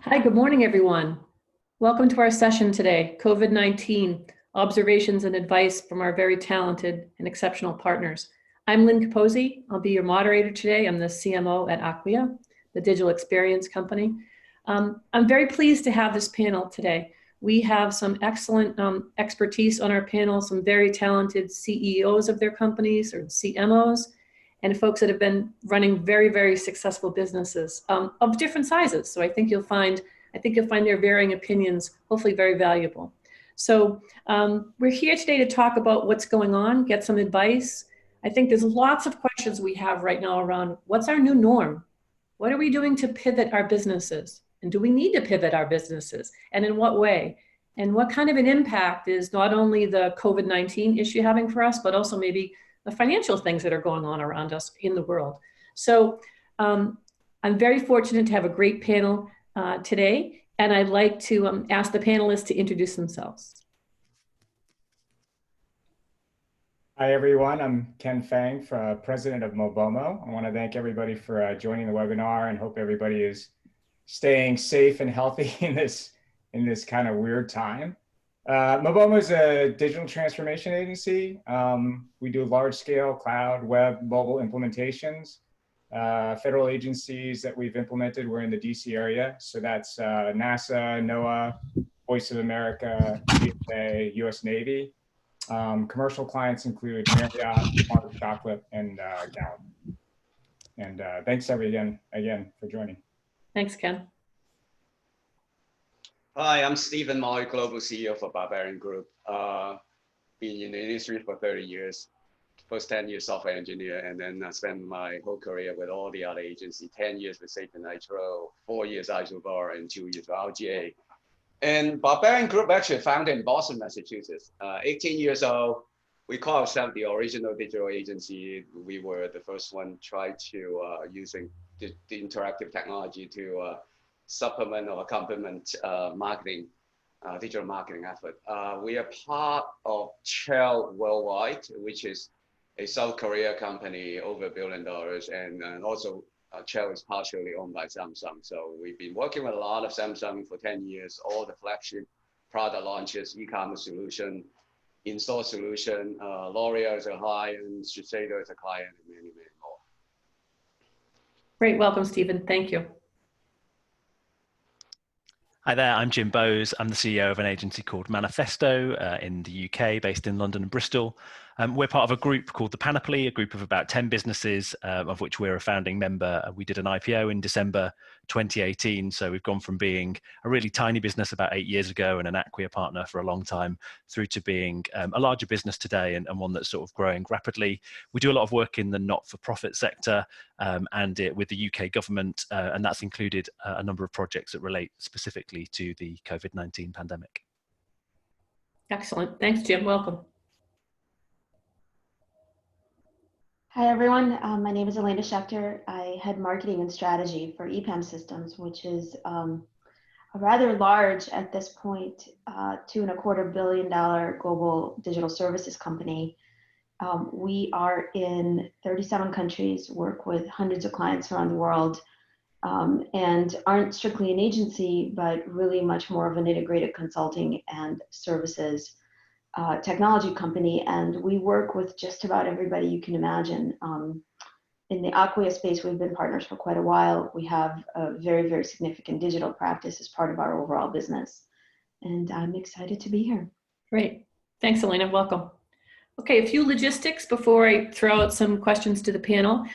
Hi, good morning, everyone. Welcome to our session today, COVID-19, observations and advice from our very talented and exceptional partners. I'm Lynne Capozzi. I'll be your moderator today. I'm the CMO at Acquia, the digital experience company. I'm very pleased to have this panel today. We have some excellent expertise on our panel, some very talented CEOs of their companies or CMOs, and folks that have been running very, very successful businesses of different sizes. So I think you'll find their varying opinions hopefully very valuable. So we're here today to talk about what's going on, get some advice. I think there's lots of questions we have right now around what's our new norm? What are we doing to pivot our businesses? And do we need to pivot our businesses? And in what way? And what kind of an impact is not only the COVID-19 issue having for us, but also maybe the financial things that are going on around us in the world. So I'm very fortunate to have a great panel today, and I'd like to ask the panelists to introduce themselves. Hi, everyone. I'm Ken Fang, president of Momo. I want to thank everybody for joining the webinar and hope everybody is staying safe and healthy in this kind of weird time. Momo is a digital transformation agency. We do large-scale cloud, web, mobile implementations. Federal agencies that we've implemented, we're in the DC area. So that's NASA, NOAA, Voice of America, TSA, US Navy. Commercial clients include Marriott, Mark Chocolate, and Gallup. And thanks again for joining. Thanks, Ken. Hi, I'm Stephen Moy, Global CEO for Barbarian Group. Been in the industry for 30 years, first 10 years software engineer, and then I spent my whole career with all the other agencies, 10 years with Safe Nitro, 4 years Isobar, and 2 years with RGA. And Barbarian Group actually founded in Boston, Massachusetts. 18 years old, we call ourselves the original digital agency. We were the first one try to using the interactive technology to supplement or complement marketing, digital marketing effort. We are part of Shell Worldwide, which is a South Korea company, over $1 billion, and also Shell is partially owned by Samsung. So we've been working with a lot of Samsung for 10 years, all the flagship product launches, e-commerce solution, in-store solution, L'Oreal is a client, Shiseido is a client, and many, many more. Great, welcome, Stephen. Thank you. Hi there, I'm Jim Bowes. I'm the CEO of an agency called Manifesto in the UK, based in London and Bristol. We're part of a group called The Panoply, a group of about 10 businesses, of which we're a founding member. We did an IPO in December 2018, so we've gone from being a really tiny business about 8 years ago and an Acquia partner for a long time, through to being a larger business today and one that's sort of growing rapidly. We do a lot of work in the not-for-profit sector and with the UK government, and that's included a number of projects that relate specifically to the COVID-19 pandemic. Excellent. Thanks, Jim. Welcome. Hi, everyone. My name is Elena Schechter. I head marketing and strategy for EPAM Systems, which is a rather large, at this point, $2.25 billion global digital services company. We are in 37 countries, work with hundreds of clients around the world, and aren't strictly an agency, but really much more of an integrated consulting and services technology company. And we work with just about everybody you can imagine. In the Acquia space, we've been partners for quite a while. We have a very, very significant digital practice as part of our overall business. And I'm excited to be here. Great. Thanks, Elena. Welcome. Okay, a few logistics before I throw out some questions to the panel.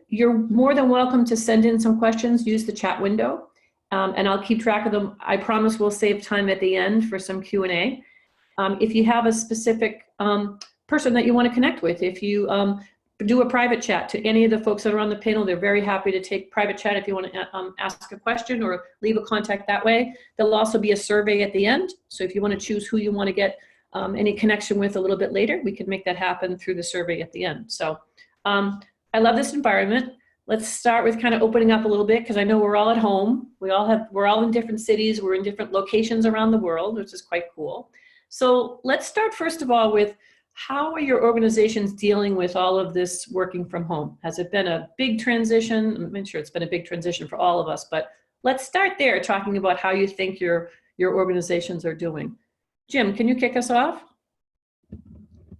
You're more than welcome to send in some questions, use the chat window, and I'll keep track of them. I promise we'll save time at the end for some Q&A. If you have a specific person that you want to connect with, if you do a private chat to any of the folks that are on the panel, they're very happy to take private chat if you want to ask a question or leave a contact that way. There'll also be a survey at the end. So if you want to choose who you want to get any connection with a little bit later, we can make that happen through the survey at the end. So I love this environment. Let's start with kind of opening up a little bit, because I know we're all at home. We're all in different cities. We're in different locations around the world, which is quite cool. So let's start first of all with, how are your organizations dealing with all of this working from home? Has it been a big transition? I'm sure it's been a big transition for all of us, but let's start there, talking about how you think your organizations are doing. Jim, can you kick us off?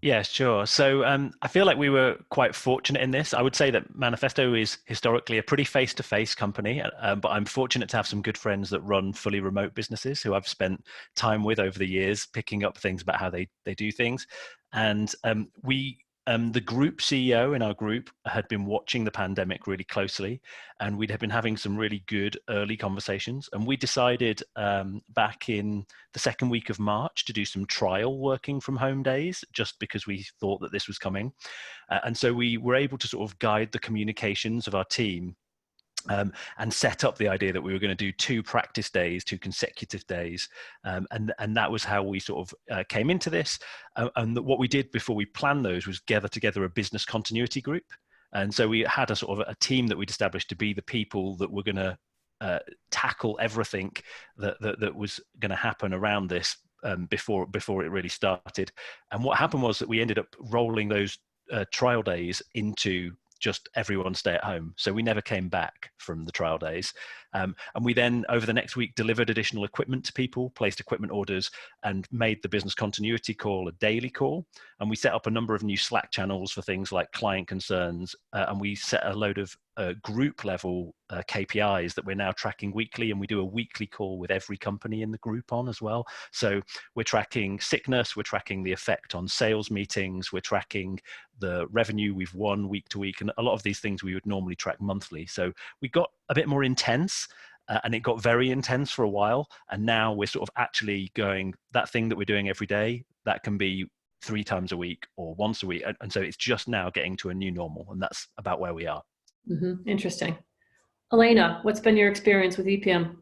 Yeah, sure. So I feel like we were quite fortunate in this. I would say that Manifesto is historically a pretty face-to-face company, but I'm fortunate to have some good friends that run fully remote businesses who I've spent time with over the years, picking up things about how they do things. And the group CEO in our group had been watching the pandemic really closely, and we'd have been having some really good early conversations. And we decided back in the second week of March to do some trial working from home days, just because we thought that this was coming. And so we were able to sort of guide the communications of our team and set up the idea that we were going to do 2 practice days, 2 consecutive days. And that was how we sort of came into this. And what we did before we planned those was gather together a business continuity group. And so we had a sort of a team that we'd established to be the people that were going to tackle everything that was going to happen around this before it really started. And what happened was that we ended up rolling those trial days into just everyone stay at home. So we never came back from the trial days. And we then, over the next week, delivered additional equipment to people, placed equipment orders, and made the business continuity call a daily call. And we set up a number of new Slack channels for things like client concerns. And we set a load of group level KPIs that we're now tracking weekly. And we do a weekly call with every company in the group on as well. So we're tracking sickness, we're tracking the effect on sales meetings, we're tracking the revenue we've won week to week. And a lot of these things we would normally track monthly. So we got a bit more intense. And it got very intense for a while. And now we're sort of actually going, that thing that we're doing every day, that can be 3 times a week or once a week. And so it's just now getting to a new normal. And that's about where we are. Mm-hmm. Interesting. Elena, what's been your experience with EPM?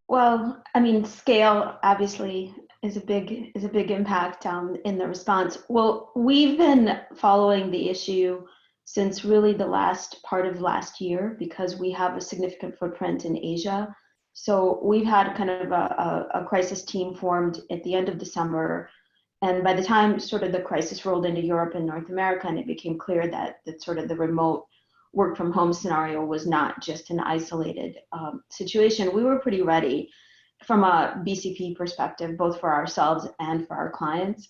Well, I mean, scale obviously is a big impact in the response. Well, we've been following the issue since really the last part of last year, because we have a significant footprint in Asia. So we've had kind of a crisis team formed at the end of December. And by the time sort of the crisis rolled into Europe and North America, and it became clear that sort of the remote work from home scenario was not just an isolated situation, we were pretty ready from a BCP perspective, both for ourselves and for our clients.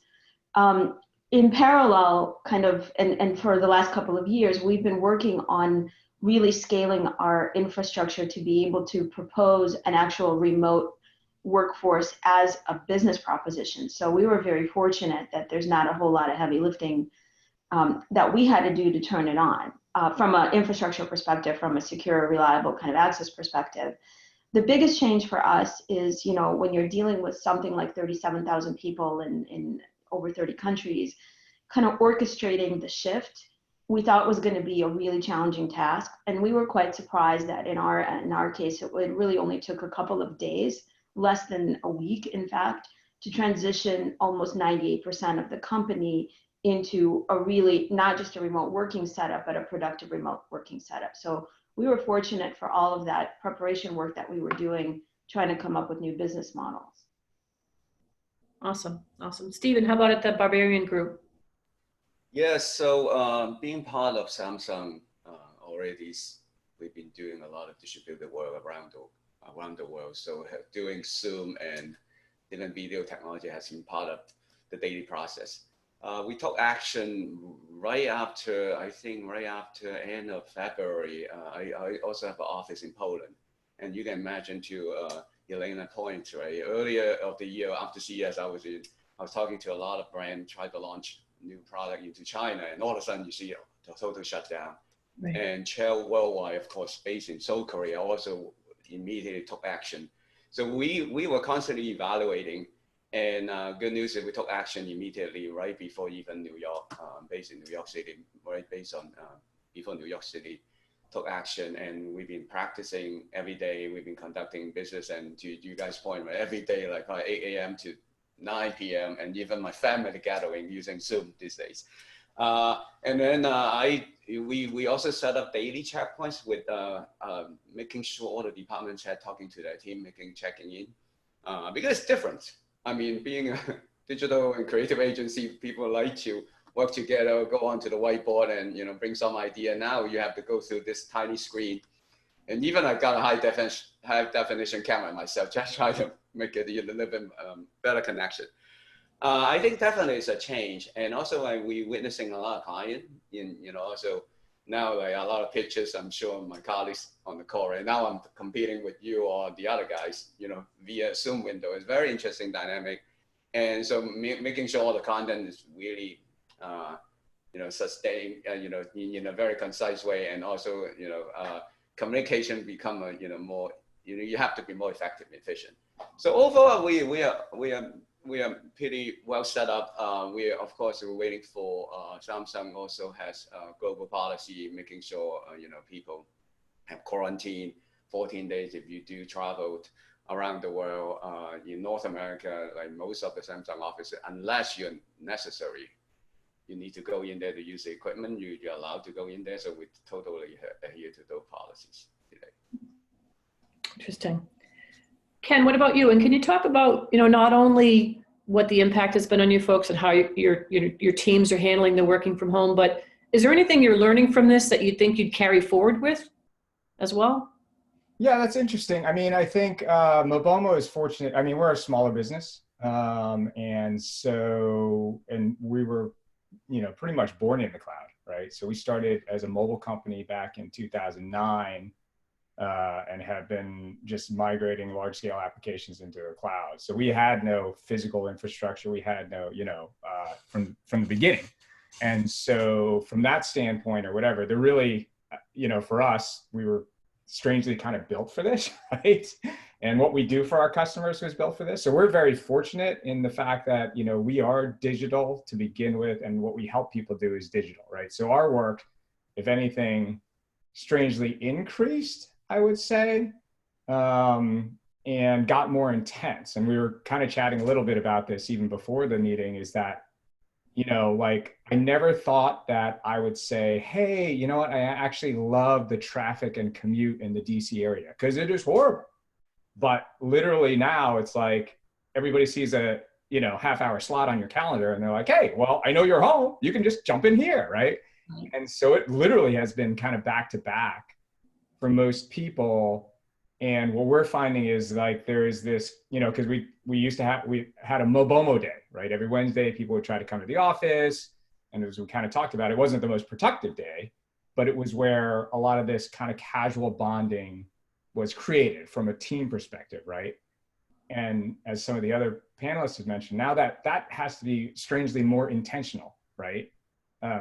In parallel, kind of, and for the last couple of years, we've been working on really scaling our infrastructure to be able to propose an actual remote workforce as a business proposition. So we were very fortunate that there's not a whole lot of heavy lifting that we had to do to turn it on. From an infrastructure perspective, from a secure, reliable kind of access perspective. The biggest change for us is, you know, when you're dealing with something like 37,000 people in over 30 countries, kind of orchestrating the shift, we thought was going to be a really challenging task. And we were quite surprised that in our case, it really only took a couple of days, less than a week, in fact, to transition almost 98% of the company into a really, not just a remote working setup, but a productive remote working setup. So we were fortunate for all of that preparation work that we were doing, trying to come up with new business models. Awesome. Stephen, how about at the Barbarian Group? Yes, so being part of Samsung already, we've been doing a lot of distributed work around the world. So doing Zoom and different video technology has been part of the daily process. We took action right after end of February. I also have an office in Poland, and you can imagine to Elena's point, right? Earlier of the year after CES, I was talking to a lot of brands, tried to launch new product into China, and all of a sudden you see the total shutdown. Right. And Shell Worldwide, of course, based in Seoul, Korea, also immediately took action. So we were constantly evaluating. And good news is we took action immediately, right before even New York, based in New York City, right based on before New York City took action. And we've been practicing every day. We've been conducting business, and to you guys' point, right, every day, like 8 a.m. to 9 p.m. and even my family gathering using Zoom these days. And then we also set up daily checkpoints with making sure all the departments had talking to their team, checking in, because it's different. I mean, being a digital and creative agency, people like to work together, go onto the whiteboard and, you know, bring some idea. Now you have to go through this tiny screen And even I got a high definition camera myself, just try to make it a little bit better connection. I think definitely it's a change. And also like we witnessing a lot of client in, also now like a lot of pictures, I'm sure my colleagues on the call right now, I'm competing with you or the other guys, via Zoom window. It's very interesting dynamic. And so making sure all the content is really, sustained, in a very concise way. And also, communication become a, more, you have to be more effective and efficient. So overall, we are pretty well set up. Of course, we're waiting for Samsung also has global policy, making sure, people have quarantine 14 days if you do travel around the world. In North America, like most of the Samsung offices, unless you're necessary, you need to go in there to use the equipment, you're allowed to go in there. So we totally adhere to those policies today. Interesting. Ken, what about you? And can you talk about, not only what the impact has been on you folks and how your teams are handling the working from home, but is there anything you're learning from this that you think you'd carry forward with as well? Yeah, that's interesting. I mean, I think Mobomo is fortunate. I mean, we're a smaller business. And we were, pretty much born in the cloud, right? So we started as a mobile company back in 2009 and have been just migrating large scale applications into a cloud. So we had no physical infrastructure. We had no, from the beginning. And so from that standpoint or whatever, they're really, for us, we were strangely kind of built for this, right? And what we do for our customers was built for this. So we're very fortunate in the fact that, we are digital to begin with, and what we help people do is digital, right? So our work, if anything, strangely increased, I would say, and got more intense. And we were kind of chatting a little bit about this even before the meeting, is that, I never thought that I would say, hey, you know what, I actually love the traffic and commute in the DC area, because it is horrible. But literally now it's like everybody sees a, half-hour slot on your calendar and they're like, hey, well, I know you're home, you can just jump in here, right? And so it literally has been kind of back to back for most people. And what we're finding is like, there is this, because we had a Mobomo day, right? Every Wednesday, people would try to come to the office. And as we kind of talked about, it wasn't the most productive day, but it was where a lot of this kind of casual bonding was created from a team perspective, right? And as some of the other panelists have mentioned, now that has to be strangely more intentional, right?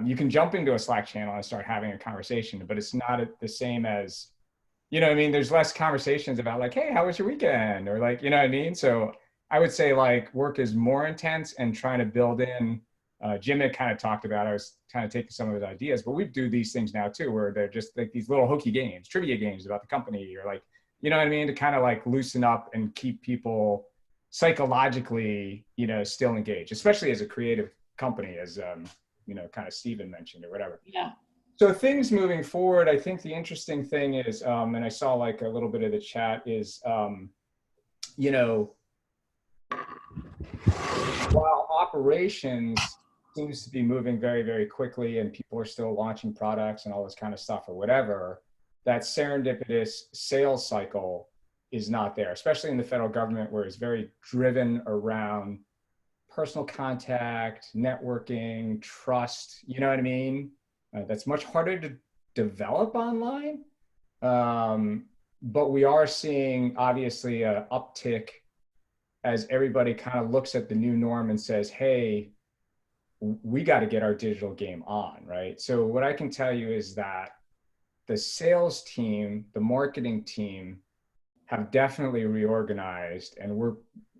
You can jump into a Slack channel and start having a conversation, but it's not the same as, there's less conversations about like, hey, how was your weekend? Or like, So I would say like work is more intense and trying to build in, Jim had kind of talked about, I was kind of taking some of his ideas, but we do these things now too, where they're just like these little hooky games, trivia games about the company, or like, to kind of like loosen up and keep people psychologically, still engaged, especially as a creative company, as, kind of Stephen mentioned or whatever. Yeah. So things moving forward, I think the interesting thing is, and I saw like a little bit of the chat is, while operations seems to be moving very, very quickly and people are still launching products and all this kind of stuff or whatever, that serendipitous sales cycle is not there, especially in the federal government, where it's very driven around personal contact, networking, trust, that's much harder to develop online. But we are seeing obviously an uptick as everybody kind of looks at the new norm and says, hey, we got to get our digital game on, right? So what I can tell you is that the sales team, the marketing team have definitely reorganized, and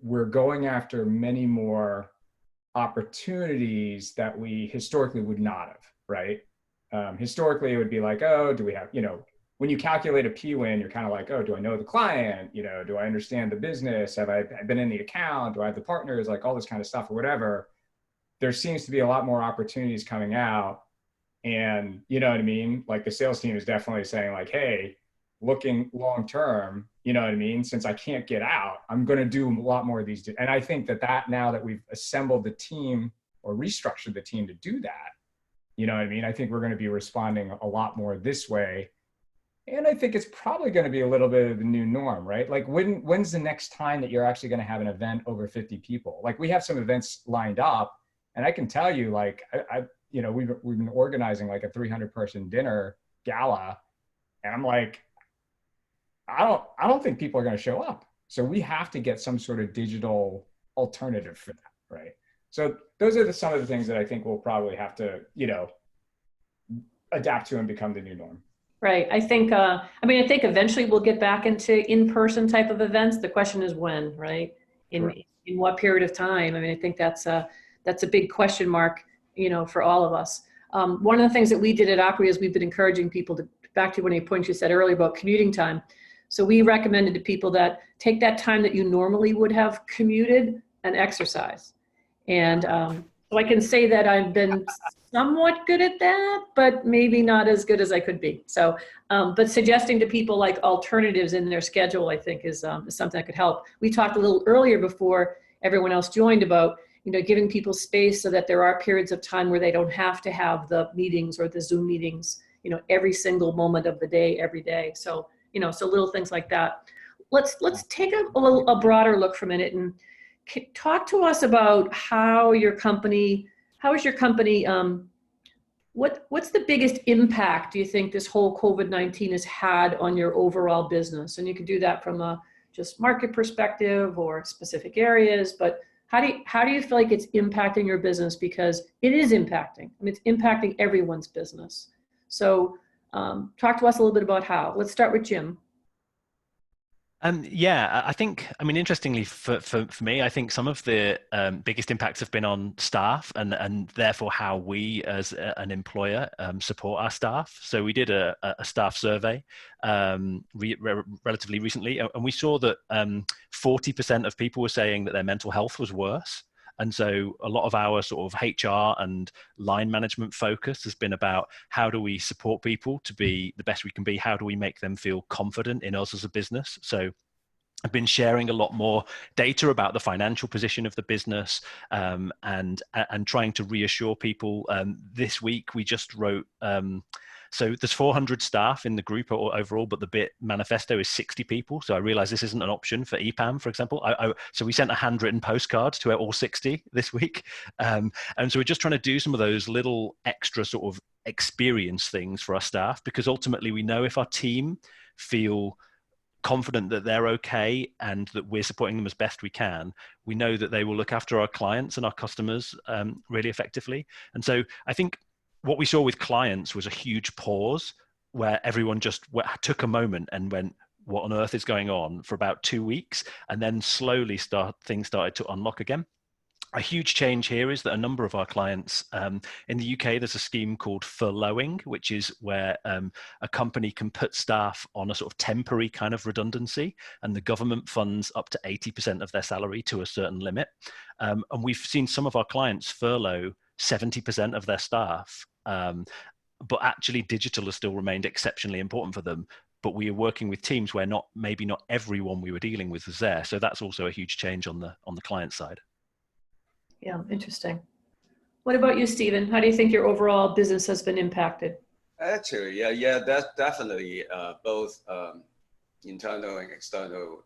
we're going after many more opportunities that we historically would not have, right? Historically, it would be like, oh, do we have, when you calculate a P-win, you're kind of like, oh, do I know the client? Do I understand the business? Have I been in the account? Do I have the partners? Like all this kind of stuff or whatever. There seems to be a lot more opportunities coming out. And like the sales team is definitely saying like, hey, looking long-term, since I can't get out, I'm going to do a lot more of these. And I think that now that we've assembled the team or restructured the team to do that, I think we're going to be responding a lot more this way. And I think it's probably going to be a little bit of the new norm, right? Like when's the next time that you're actually going to have an event over 50 people? Like we have some events lined up, and I can tell you, like we've been organizing like a 300-person dinner gala, and I'm like, I don't think people are going to show up. So we have to get some sort of digital alternative for that, right? So those are some of the things that I think we'll probably have to, adapt to and become the new norm. Right. I think eventually we'll get back into in-person type of events. The question is when, right? In what period of time? I mean, I think that's a big question mark, for all of us. One of the things that we did at Acquia is we've been encouraging people to, back to one of the points you said earlier about commuting time. So we recommended to people that take that time that you normally would have commuted and exercise. And so I can say that I've been somewhat good at that, but maybe not as good as I could be. So, but suggesting to people like alternatives in their schedule, I think is something that could help. We talked a little earlier before everyone else joined about, giving people space so that there are periods of time where they don't have to have the meetings or the Zoom meetings, every single moment of the day, every day. So, so little things like that. Let's take a broader look for a minute and talk to us about how is your company, what's the biggest impact do you think this whole COVID-19 has had on your overall business? And you can do that from a just market perspective or specific areas, but how do you feel like it's impacting your business? Because it is impacting. I mean, it's impacting everyone's business. So talk to us a little bit about how. Let's start with Jim. I think, interestingly for me, I think some of the biggest impacts have been on staff and therefore how we as an employer support our staff. So we did a staff survey relatively recently, and we saw that 40% of people were saying that their mental health was worse. And so a lot of our sort of HR and line management focus has been about how do we support people to be the best we can be? How do we make them feel confident in us as a business? So I've been sharing a lot more data about the financial position of the business and trying to reassure people. This week, we just wrote, so there's 400 staff in the group overall, but the bit manifesto is 60 people. So I realize this isn't an option for EPAM, for example. So we sent a handwritten postcard to all 60 this week. And so we're just trying to do some of those little extra sort of experience things for our staff, because ultimately we know if our team feel confident that they're okay and that we're supporting them as best we can, we know that they will look after our clients and our customers really effectively. And so I think what we saw with clients was a huge pause where everyone just took a moment and went, what on earth is going on, for about 2 weeks, and then slowly things started to unlock again. A huge change here is that a number of our clients in the UK, there's a scheme called furloughing, which is where a company can put staff on a sort of temporary kind of redundancy, and the government funds up to 80% of their salary to a certain limit. And we've seen some of our clients furlough 70% of their staff, but actually digital has still remained exceptionally important for them. But we are working with teams where maybe not everyone we were dealing with was there. So that's also a huge change on the client side. Yeah, interesting. What about you, Stephen? How do you think your overall business has been impacted? Actually, yeah, that's definitely both internal and external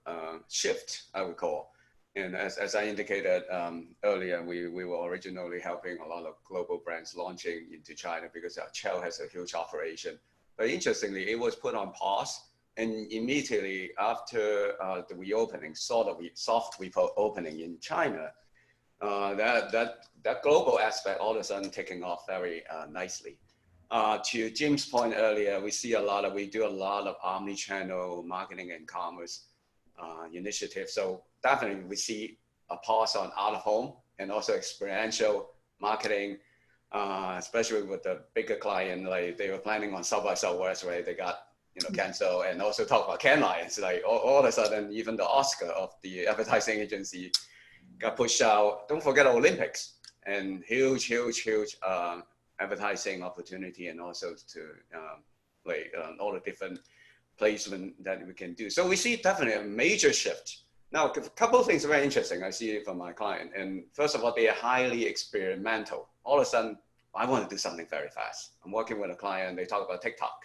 shift, I would call. And as I indicated earlier, we were originally helping a lot of global brands launching into China because our Shell has a huge operation. But interestingly, it was put on pause. And immediately after the reopening, sort of soft reopening in China, that global aspect all of a sudden taking off very nicely. To Jim's point earlier, we do a lot of omni-channel marketing and commerce initiatives. So definitely we see a pause on out of home and also experiential marketing, especially with the bigger client. Like they were planning on South by Southwest, right? They got canceled, and also talk about Cannes Lions. Like all of a sudden, even the Oscar of the advertising agency got pushed out. Don't forget Olympics and huge advertising opportunity, and also to all the different placement that we can do. So we see definitely a major shift. Now, a couple of things are very interesting. I see it from my client. And first of all, they are highly experimental. All of a sudden, I want to do something very fast. I'm working with a client, they talk about TikTok.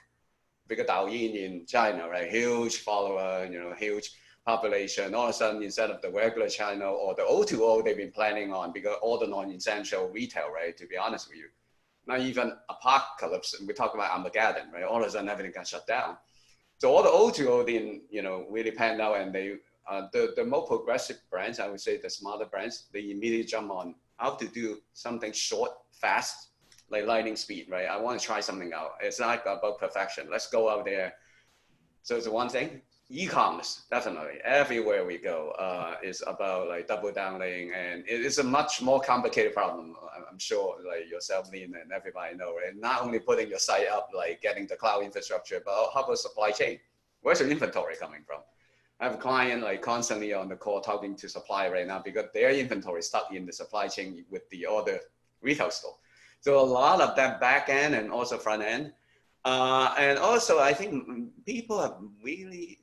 because Douyin in China, right? Huge follower, huge population. All of a sudden, instead of the regular channel or the O2O they've been planning on, because all the non-essential retail, right? To be honest with you, not even apocalypse. We talk about Armageddon, right? All of a sudden, everything got shut down. So all the O2O didn't, really panned out, and they, the more progressive brands, I would say the smarter brands, they immediately jump on how to do something short, fast, like lightning speed, right? I want to try something out. It's not about perfection. Let's go out there. So it's one thing. E-commerce, definitely. Everywhere we go is about like double downing, and it is a much more complicated problem. I'm sure like yourself, Lynne, and everybody know, right? Not only putting your site up, like getting the cloud infrastructure, but how about supply chain? Where's your inventory coming from? I have a client like constantly on the call talking to supplier right now because their inventory is stuck in the supply chain with the other retail store. So a lot of that back end and also front end. And also I think people have really,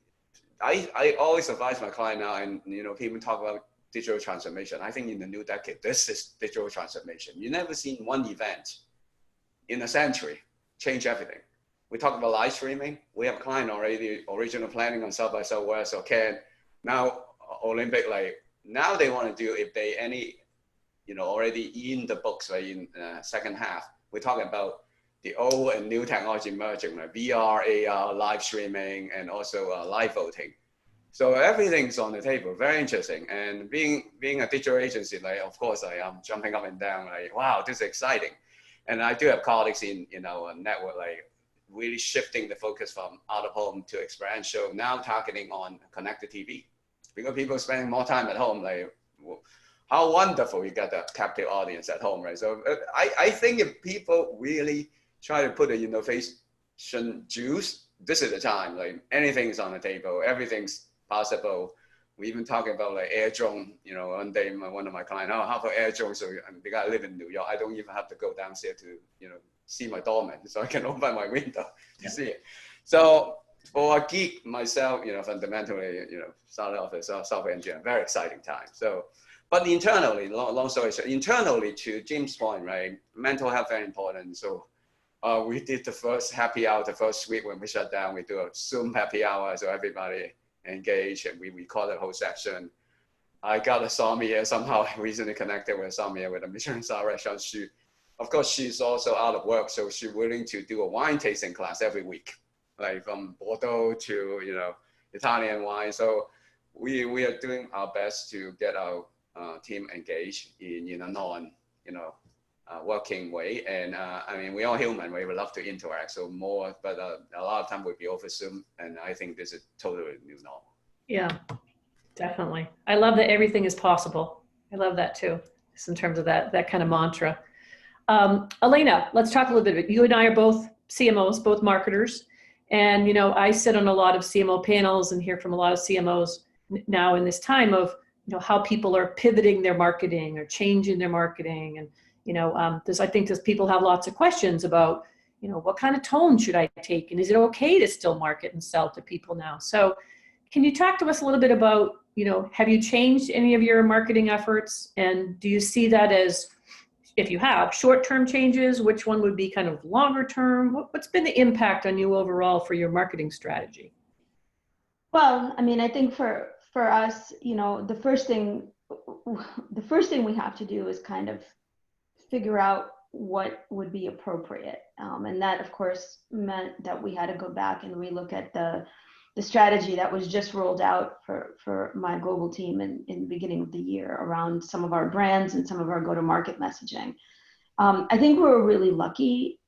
I always advise my client now, and people talk about digital transformation. I think in the new decade, this is digital transformation. You never seen one event in a century change everything. We talk about live streaming. We have a client already, original planning on South by Southwest or Cannes. Now Olympic, like now they want to do, if they any, already in the books, right, in second half, we're talking about the old and new technology merging, like VR, AR, live streaming, and also live voting. So everything's on the table. Very interesting. And being a digital agency, like of course I am jumping up and down, like wow, this is exciting. And I do have colleagues in our network, like really shifting the focus from out of home to experiential, now targeting on connected TV, because people are spending more time at home. Like how wonderful you get that captive audience at home, right? So I think if people really try to put the innovation juice, this is the time. Like anything's on the table, everything's possible. We even talking about like air drone. One day one of my clients, how about air drone? So because I live in New York, I don't even have to go downstairs to see my doorman, so I can open my window to see it. So for a geek myself, fundamentally, started off as a software engineer, very exciting time. So, but internally, long story short, internally to Jim's point, right? Mental health very important. So. We did the first happy hour, the first week when we shut down, we do a Zoom happy hour. So everybody engaged and we record the whole session. I got a Samia somehow. I recently connected with Samia with a Michelin star restaurant. Of course, she's also out of work. So she's willing to do a wine tasting class every week, like from Bordeaux to, Italian wine. So we are doing our best to get our team engaged in a non, working way. And I mean, we're all human, we would love to interact so more, but a lot of time would be over Zoom. And I think this is totally new normal. Yeah, definitely. I love that everything is possible. I love that too, just in terms of that kind of mantra. Elena, let's talk a little bit. You and I are both CMOs, both marketers. And, I sit on a lot of CMO panels and hear from a lot of CMOs now in this time of, how people are pivoting their marketing or changing their marketing. And, I think people have lots of questions about, what kind of tone should I take? And is it okay to still market and sell to people now? So can you talk to us a little bit about, have you changed any of your marketing efforts? And do you see that as, if you have short-term changes, which one would be kind of longer term? What's been the impact on you overall for your marketing strategy? Well, I mean, I think for us, the first thing we have to do is kind of figure out what would be appropriate. And that, of course, meant that we had to go back and relook at the strategy that was just rolled out for my global team in the beginning of the year around some of our brands and some of our go-to-market messaging. I think we were really lucky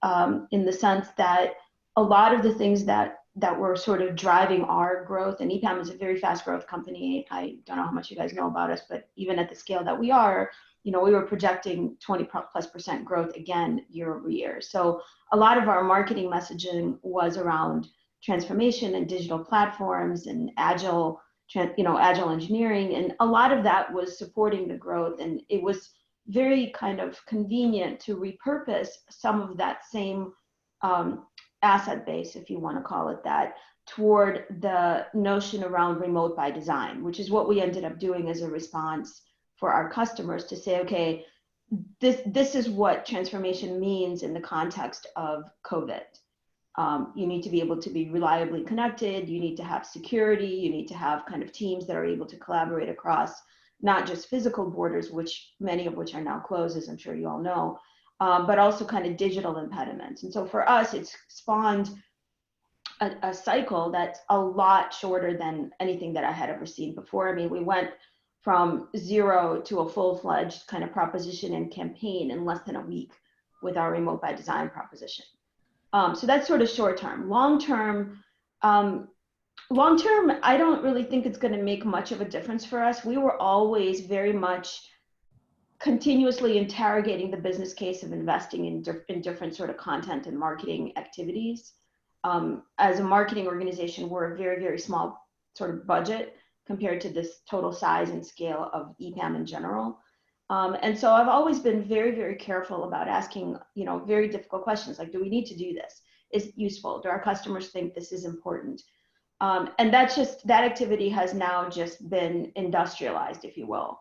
in the sense that a lot of the things that were sort of driving our growth, and EPAM is a very fast growth company. I don't know how much you guys know about us, but even at the scale that we are, we were projecting 20+% growth again year over year. So a lot of our marketing messaging was around transformation and digital platforms and agile engineering. And a lot of that was supporting the growth. And it was very kind of convenient to repurpose some of that same asset base, if you want to call it that, toward the notion around remote by design, which is what we ended up doing as a response for our customers to say, okay, this is what transformation means in the context of COVID. You need to be able to be reliably connected. You need to have security. You need to have kind of teams that are able to collaborate across not just physical borders, which many of which are now closed, as I'm sure you all know, but also kind of digital impediments. And so for us, it's spawned a cycle that's a lot shorter than anything that I had ever seen before. I mean, we went from zero to a full-fledged kind of proposition and campaign in less than a week with our remote by design proposition. So that's sort of short term. Long term, I don't really think it's going to make much of a difference for us. We were always very much continuously interrogating the business case of investing in different sort of content and marketing activities. As a marketing organization, we're a very, very small sort of budget compared to this total size and scale of EPAM in general. And so I've always been very, very careful about asking, very difficult questions like, do we need to do this? Is it useful? Do our customers think this is important? And that activity has now just been industrialized, if you will,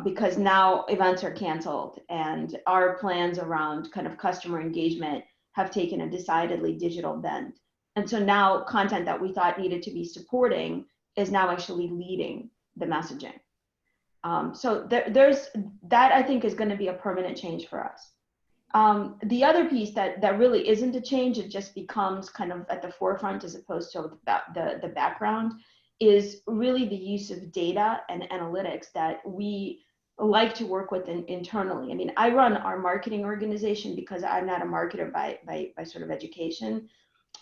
because now events are canceled and our plans around kind of customer engagement have taken a decidedly digital bend. And so now content that we thought needed to be supporting is now actually leading the messaging. So there's that, I think, is going to be a permanent change for us. The other piece that really isn't a change, it just becomes kind of at the forefront as opposed to the background, is really the use of data and analytics that we like to work with internally. I mean, I run our marketing organization because I'm not a marketer by sort of education,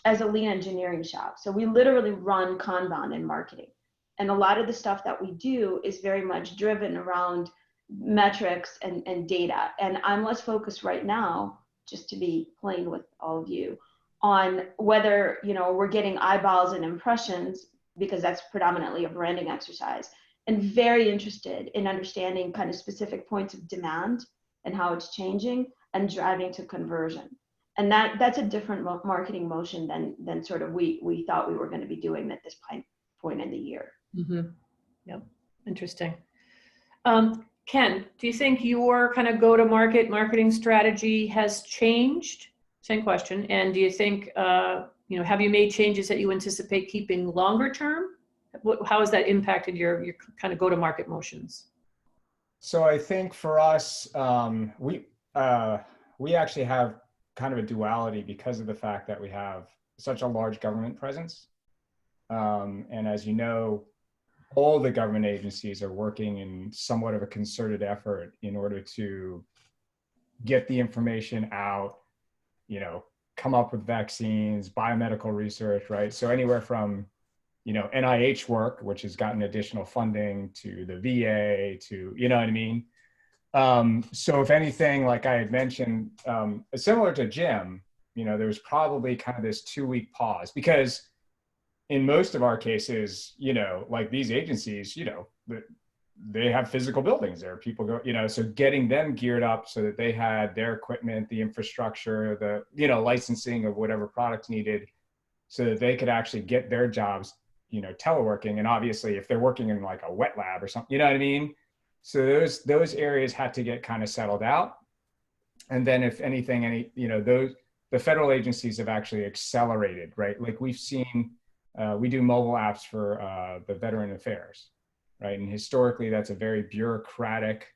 as a lean engineering shop. So we literally run Kanban in marketing. And a lot of the stuff that we do is very much driven around metrics and data. And I'm less focused right now, just to be plain with all of you, on whether we're getting eyeballs and impressions, because that's predominantly a branding exercise, and very interested in understanding kind of specific points of demand and how it's changing and driving to conversion. And that's a different marketing motion than sort of we thought we were going to be doing at this point in the year. Mm-hmm. Yep. Interesting. Ken, do you think your kind of go-to-market marketing strategy has changed? Same question. And do you think, have you made changes that you anticipate keeping longer term? How has that impacted your kind of go-to-market motions? So I think for us, we actually have kind of a duality because of the fact that we have such a large government presence. And as you know, all the government agencies are working in somewhat of a concerted effort in order to get the information out, come up with vaccines, biomedical research, right? So anywhere from, NIH work, which has gotten additional funding, to the VA, to, you know what I mean? So if anything, like I had mentioned, similar to Jim, there was probably kind of this 2-week pause because in most of our cases, like these agencies, they have physical buildings there. People go, so getting them geared up so that they had their equipment, the infrastructure, the, licensing of whatever products needed so that they could actually get their jobs, teleworking. And obviously if they're working in like a wet lab or something, you know what I mean? So those areas had to get kind of settled out. And then if anything, the federal agencies have actually accelerated, right? Like we've seen, we do mobile apps for the Veteran Affairs, right? And historically, that's a very bureaucratic,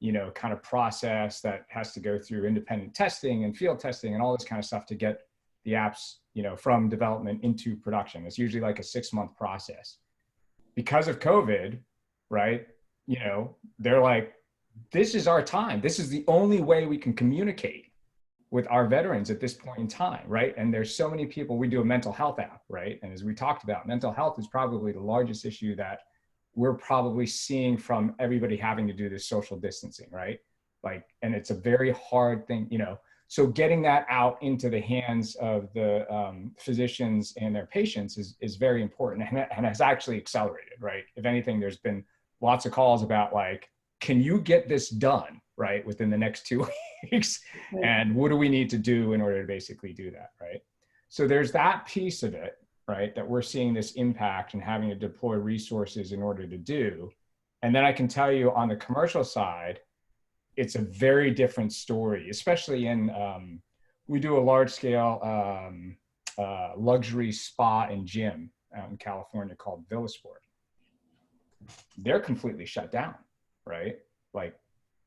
kind of process that has to go through independent testing and field testing and all this kind of stuff to get the apps, from development into production. It's usually like a 6-month process. Because of COVID, right? They're like, this is our time. This is the only way we can communicate with our veterans at this point in time, right? And there's so many people, we do a mental health app, right? And as we talked about, mental health is probably the largest issue that we're probably seeing from everybody having to do this social distancing, right? Like, and it's a very hard thing, so getting that out into the hands of the physicians and their patients is very important and has actually accelerated, right? If anything, there's been lots of calls about like, can you get this done, right, within the next 2 weeks? Right. And what do we need to do in order to basically do that, right? So there's that piece of it, right, that we're seeing this impact and having to deploy resources in order to do. And then I can tell you on the commercial side, it's a very different story, especially in, we do a large scale luxury spa and gym out in California called Villasport. They're completely shut down, right? Like,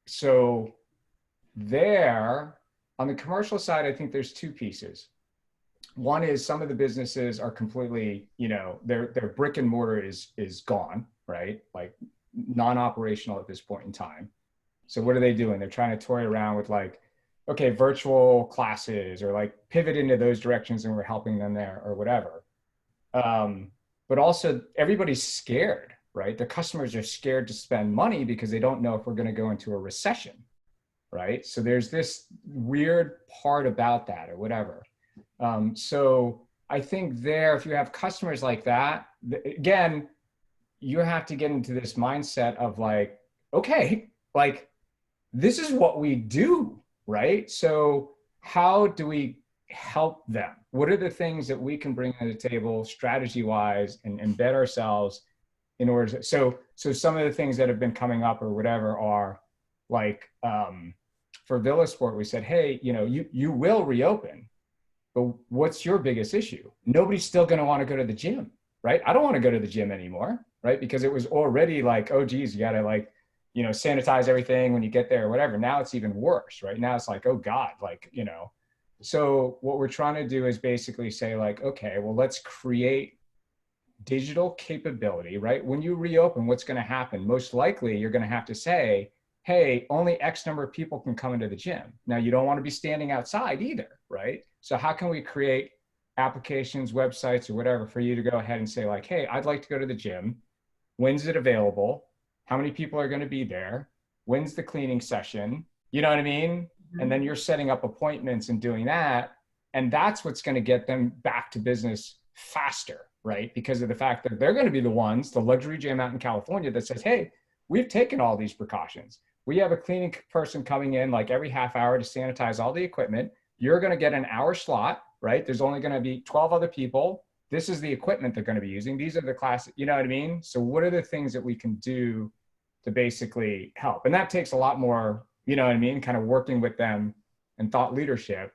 so there, on the commercial side, I think there's two pieces. One is some of the businesses are completely, you know, their brick and mortar is gone, right? Like non-operational at this point in time. So what are they doing? They're trying to toy around with like, okay, virtual classes or like pivot into those directions and we're helping them there or whatever. But also everybody's scared, right? The customers are scared to spend money because they don't know if we're going to go into a recession, right? So there's this weird part about that or whatever. So I think there, if you have customers like that, again, you have to get into this mindset of like, okay, like this is what we do, right? So how do we help them? What are the things that we can bring to the table strategy wise and embed ourselves in order to, so some of the things that have been coming up or whatever are like, for Villasport, we said, hey, you know, you will reopen, but what's your biggest issue? Nobody's still going to want to go to the gym, right? I don't want to go to the gym anymore, right? Because it was already like, oh geez, you got to like, you know, sanitize everything when you get there or whatever. Now it's even worse, right? Now it's like, oh God, like, you know. So what we're trying to do is basically say like, okay, well, let's create digital capability, right? When you reopen, what's going to happen? Most likely you're going to have to say, hey, only X number of people can come into the gym. Now you don't want to be standing outside either, right? So how can we create applications, websites, or whatever for you to go ahead and say like, hey, I'd like to go to the gym. When's it available? How many people are going to be there? When's the cleaning session? You know what I mean? Mm-hmm. And then you're setting up appointments and doing that. And that's what's going to get them back to business faster, right? Because of the fact that they're going to be the ones, the luxury gym out in California that says, hey, we've taken all these precautions. We have a cleaning person coming in like every half hour to sanitize all the equipment. You're going to get an hour slot, right? There's only going to be 12 other people. This is the equipment they're going to be using. These are the classes, you know what I mean? So what are the things that we can do to basically help? And that takes a lot more, you know what I mean? Kind of working with them and thought leadership.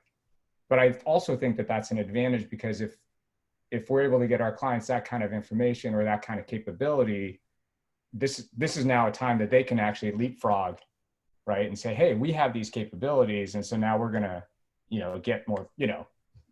But I also think that that's an advantage because if we're able to get our clients that kind of information or that kind of capability, this is now a time that they can actually leapfrog, right? And say, hey, we have these capabilities. And so now we're going to, you know, get more, you know,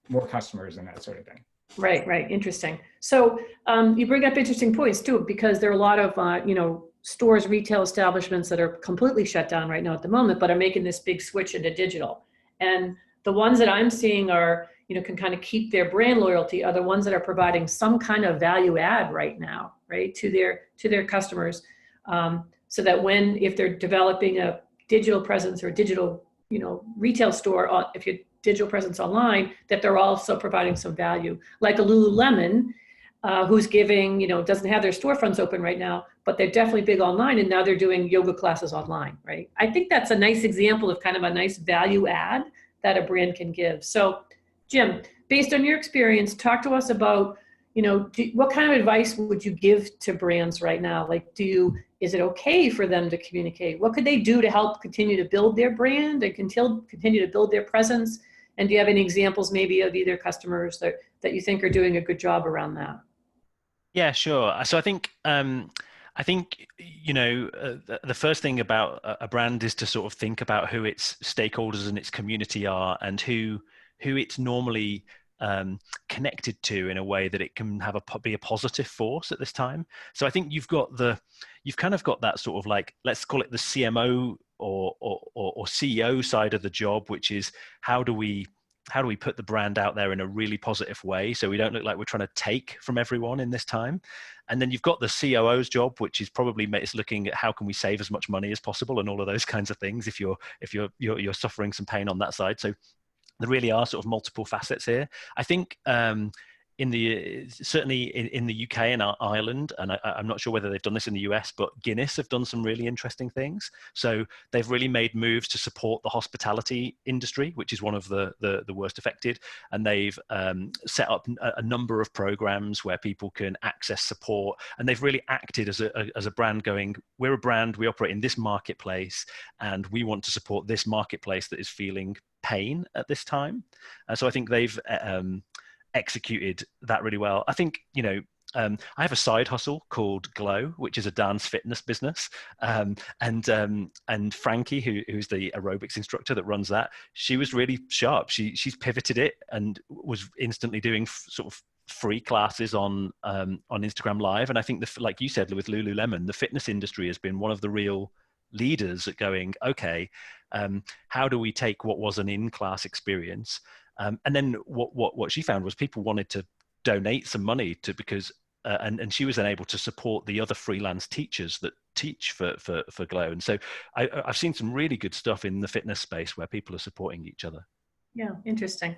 more customers and that sort of thing. Right, right. Interesting. So you bring up interesting points too, because there are a lot of, you know, stores, retail establishments that are completely shut down right now at the moment, but are making this big switch into digital. And the ones that I'm seeing are, you know, can kind of keep their brand loyalty are the ones that are providing some kind of value add right now, right, to their customers. So that if they're developing a digital presence or digital, you know, retail store, if you're digital presence online, that they're also providing some value. Like a Lululemon, who's giving, you know, doesn't have their storefronts open right now, but they're definitely big online, and now they're doing yoga classes online, right? I think that's a nice example of kind of a nice value add that a brand can give. So, Jim, based on your experience, talk to us about, you know, what kind of advice would you give to brands right now? Like, is it okay for them to communicate? What could they do to help continue to build their brand and continue to build their presence? And do you have any examples maybe of either customers that you think are doing a good job around that? Yeah, sure. So I think you know, the first thing about a brand is to sort of think about who its stakeholders and its community are, and who it's normally connected to in a way that it can be a positive force at this time. So I think you've kind of got that sort of like, let's call it the CMO or CEO side of the job, which is how do we put the brand out there in a really positive way so we don't look like we're trying to take from everyone in this time. And then you've got the COO's job, which is probably looking at how can we save as much money as possible and all of those kinds of things if you're suffering some pain on that side. So there really are sort of multiple facets here. I think certainly in the UK and Ireland, and I'm not sure whether they've done this in the US, but Guinness have done some really interesting things. So they've really made moves to support the hospitality industry, which is one of the worst affected. And they've set up a number of programs where people can access support. And they've really acted as a brand going, we're a brand, we operate in this marketplace, and we want to support this marketplace that is feeling pain at this time. So I think they've executed that really well. I think, I have a side hustle called Glow, which is a dance fitness business. And Frankie, who's the aerobics instructor that runs that, she was really sharp. She's pivoted it and was instantly doing sort of free classes on Instagram Live. And I think, like you said, with Lululemon, the fitness industry has been one of the real leaders at going, okay, how do we take what was an in-class experience? And then what she found was people wanted to donate some money to, because and she was then able to support the other freelance teachers that teach for Glow. And so I've seen some really good stuff in the fitness space where people are supporting each other. Yeah, interesting.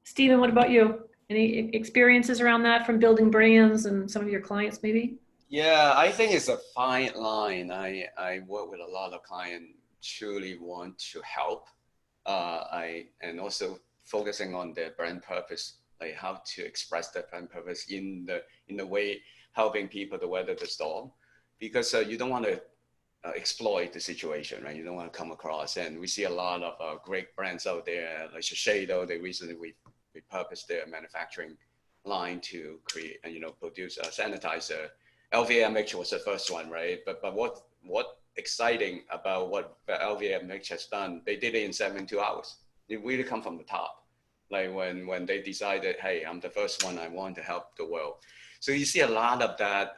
Stephen, what about you? Any experiences around that from building brands and some of your clients maybe? Yeah, I think it's a fine line. I work with a lot of clients truly want to help. And also focusing on their brand purpose, like how to express their brand purpose in the way helping people to weather the storm, because you don't want to exploit the situation, right? You don't want to come across, and we see a lot of great brands out there, like Shiseido. They recently repurposed their manufacturing line to create and produce a sanitizer. LVMH was the first one, right? But what exciting about what LVMH has done? They did it in 72 hours. It really come from the top. Like when they decided, hey, I'm the first one, I want to help the world. So you see a lot of that,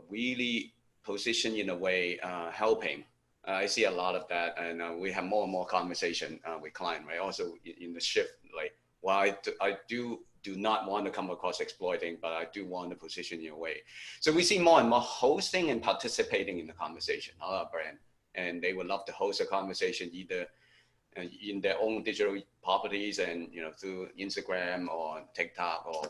really position in a way, helping. I see a lot of that, and we have more and more conversation with client, right? Also in the shift, like, well, I do not want to come across exploiting, but I do want to position in a way. So we see more and more hosting and participating in the conversation, our brand, and they would love to host a conversation either in their own digital properties and through Instagram or TikTok or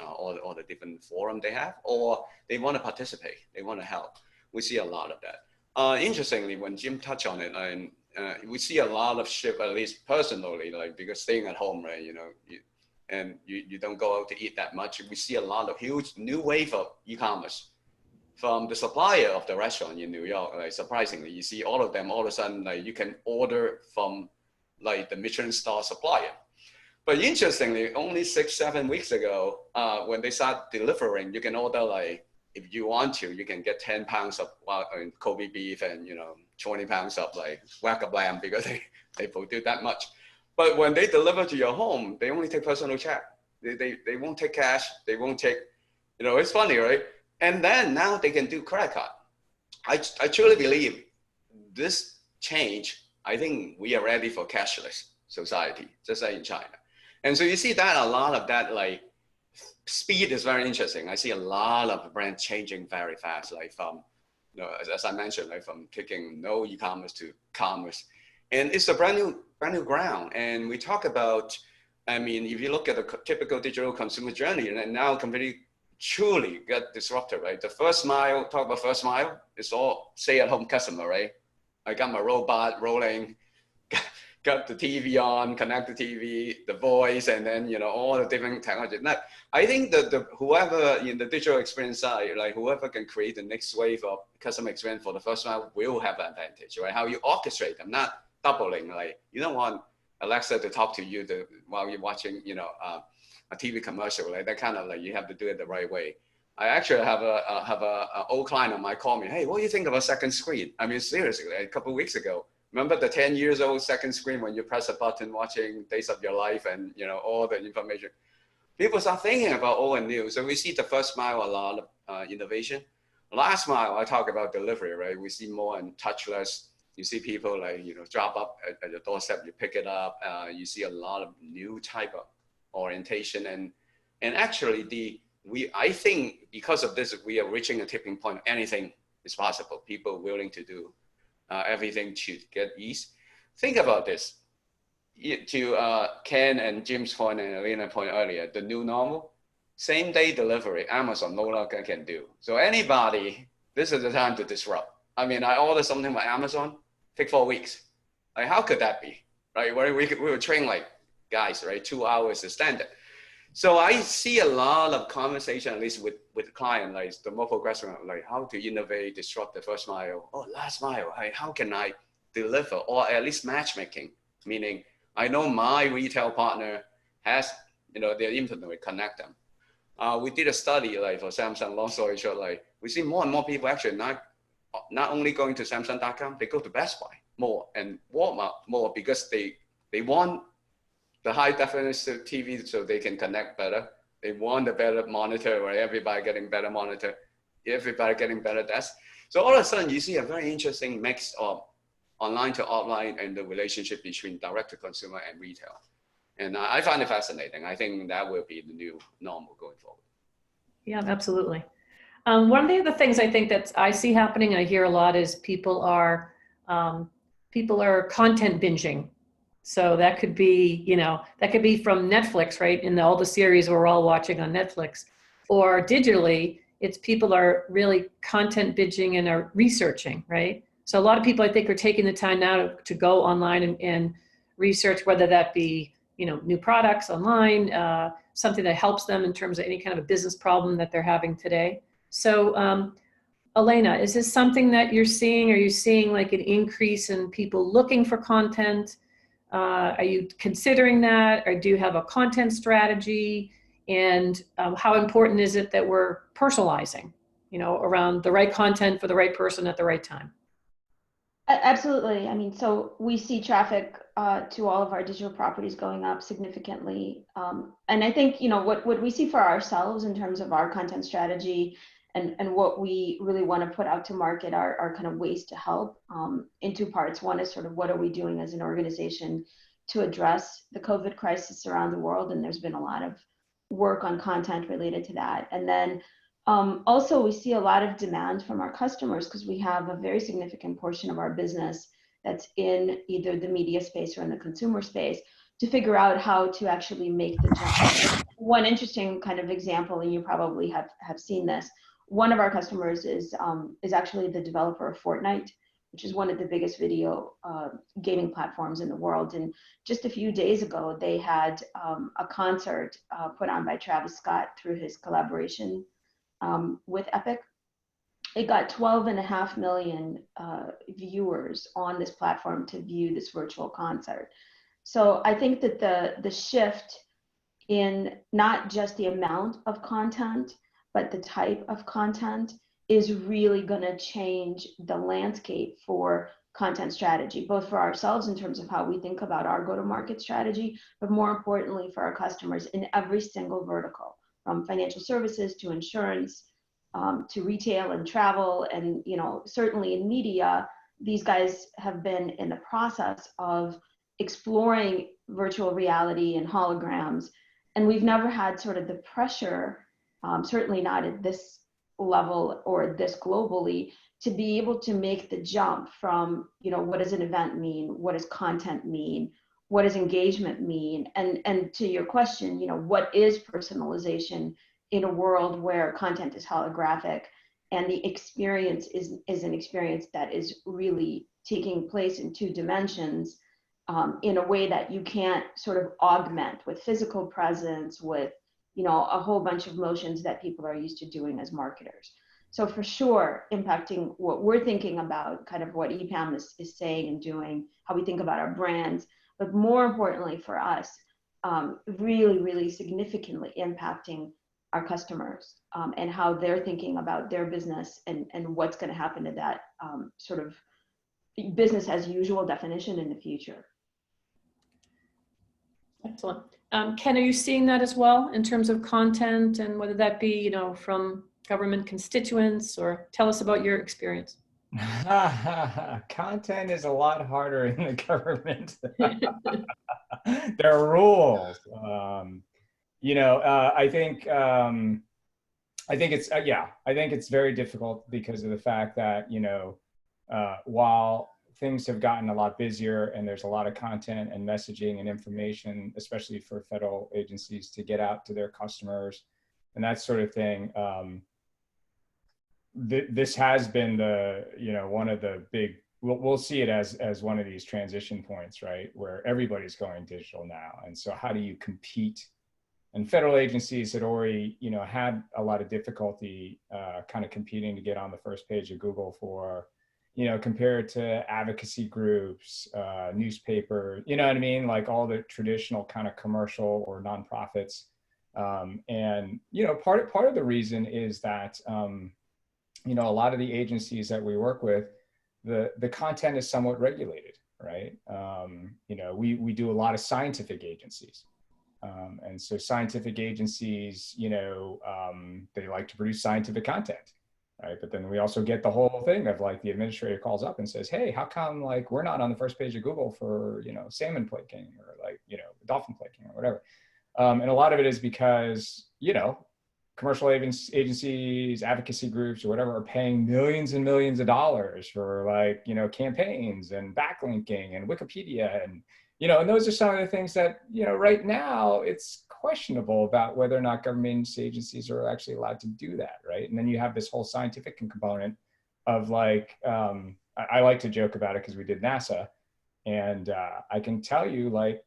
all the different forum they have, or they want to participate, they want to help. We see a lot of that. Interestingly, when Jim touched on it, and we see a lot of shift, at least personally, like because staying at home, right? And you don't go out to eat that much. We see a lot of huge new wave of e-commerce from the supplier of the restaurant in New York. Like surprisingly, you see all of them all of a sudden, like you can order from like the Michelin star supplier. But interestingly, only 6-7 weeks ago, when they start delivering, you can order, like, if you want to, you can get 10 pounds of Kobe beef and 20 pounds of like whack of lamb, because they produce that much. But when they deliver to your home, they only take personal check. They won't take cash. They won't take, it's funny, right? And then now they can do credit card. I truly believe this change, I think we are ready for cashless society, just like in China. And so you see that a lot of that, like, speed is very interesting. I see a lot of brands changing very fast, like from, as I mentioned, like from taking no e-commerce to commerce. And it's a brand new ground. And we talk about, I mean, if you look at the typical digital consumer journey, and now completely truly get disrupted, right? The first mile, talk about first mile, it's all stay-at-home customer, right? I got my robot rolling, got the TV on, connect the TV, the voice, and then all the different technology. Now, I think that whoever in the digital experience side, like whoever can create the next wave of customer experience for the first mile will have an advantage, right? How you orchestrate them, not doubling. Like you don't want Alexa to talk to you while you're watching, a TV commercial, like that kind of, like, you have to do it the right way. I actually have a old client of mine call me, hey, what do you think of a second screen? I mean, seriously, like a couple of weeks ago, remember the 10 years old second screen when you press a button watching Days of Your Life and all the information? People start thinking about old and new. So we see the first mile, a lot of innovation. Last mile, I talk about delivery, right? We see more and touchless. You see people like, drop up at your doorstep, you pick it up. You see a lot of new type of orientation. And actually I think because of this, we are reaching a tipping point. Anything is possible. People willing to do everything to get ease. Think about this. To Ken and Jim's point and Alina's point earlier, the new normal, same day delivery, Amazon no longer can do. So anybody, this is the time to disrupt. I mean, I order something by Amazon, take 4 weeks. Like, how could that be, right? We were trained like guys, right? 2 hours is standard. So I see a lot of conversation, at least with the client, like the more progressive, like how to innovate, disrupt the first mile or last mile. How can I deliver, or at least matchmaking? Meaning, I know my retail partner has their internet will connect them. We did a study, like for Samsung, long story short, like we see more and more people actually not only going to Samsung.com, they go to Best Buy more and Walmart more because they want the high definition TV so they can connect better. They want a better monitor where everybody getting better monitor, everybody getting better desk. So all of a sudden you see a very interesting mix of online to offline and the relationship between direct to consumer and retail. And I find it fascinating. I think that will be the new normal going forward. Yeah, absolutely. One of the other things I think that I see happening, I hear a lot, is people are content binging. So that could be, that could be from Netflix, right? In all the series we're all watching on Netflix, or digitally, it's people are really content binging and are researching, right? So a lot of people, I think, are taking the time now to go online and research, whether that be, new products online, something that helps them in terms of any kind of a business problem that they're having today. So Elena, is this something that you're seeing? Are you seeing like an increase in people looking for content? Are you considering that? Or do you have a content strategy? And how important is it that we're personalizing, around the right content for the right person at the right time? Absolutely. I mean, so we see traffic to all of our digital properties going up significantly. And I think, what we see for ourselves in terms of our content strategy and what we really want to put out to market are kind of ways to help in two parts. One is sort of what are we doing as an organization to address the COVID crisis around the world? And there's been a lot of work on content related to that. And then also, we see a lot of demand from our customers because we have a very significant portion of our business that's in either the media space or in the consumer space to figure out how to actually make the jump. One interesting kind of example, and you probably have seen this, one of our customers is actually the developer of Fortnite, which is one of the biggest video gaming platforms in the world. And just a few days ago, they had a concert put on by Travis Scott through his collaboration with Epic. It got 12.5 million viewers on this platform to view this virtual concert. So I think that the shift in not just the amount of content, but the type of content is really going to change the landscape for content strategy, both for ourselves in terms of how we think about our go-to-market strategy, but more importantly for our customers in every single vertical, from financial services to insurance, to retail and travel. And, certainly in media, these guys have been in the process of exploring virtual reality and holograms. And we've never had sort of the pressure, certainly not at this level or this globally, to be able to make the jump from, what does an event mean? What does content mean? What does engagement mean? And to your question, what is personalization in a world where content is holographic and the experience is an experience that is really taking place in two dimensions in a way that you can't sort of augment with physical presence, with a whole bunch of motions that people are used to doing as marketers. So for sure, impacting what we're thinking about, kind of what EPAM is saying and doing, how we think about our brands, but more importantly for us, really, really significantly impacting our customers and how they're thinking about their business and what's going to happen to that sort of business as usual definition in the future. Excellent. Ken, are you seeing that as well in terms of content, and whether that be, from government constituents, or tell us about your experience? Content is a lot harder in the government. There are rules. I think it's very difficult because of the fact that, while things have gotten a lot busier and there's a lot of content and messaging and information, especially for federal agencies to get out to their customers and that sort of thing, this has been one of the big, we'll see it as one of these transition points, right? Where everybody's going digital now. And so how do you compete? And federal agencies had already, had a lot of difficulty kind of competing to get on the first page of Google for, you know, compared to advocacy groups, newspaper, you know what I mean? Like all the traditional kind of commercial or nonprofits. And, you know, part of the reason is that, you know, a lot of the agencies that we work with, the content is somewhat regulated, right? You know, we do a lot of scientific agencies. And so scientific agencies, you know, they like to produce scientific content, right? But then we also get the whole thing of like the administrator calls up and says, hey, how come like we're not on the first page of Google for, you know, salmon plaking or like, you know, dolphin plaking or whatever. And a lot of it is because, you know, commercial agencies, advocacy groups or whatever are paying millions and millions of dollars for like, you know, campaigns and backlinking and Wikipedia and, you know, and those are some of the things that, you know, right now it's questionable about whether or not government agencies are actually allowed to do that, right? And then you have this whole scientific component of like, I like to joke about it because we did NASA, and I can tell you like,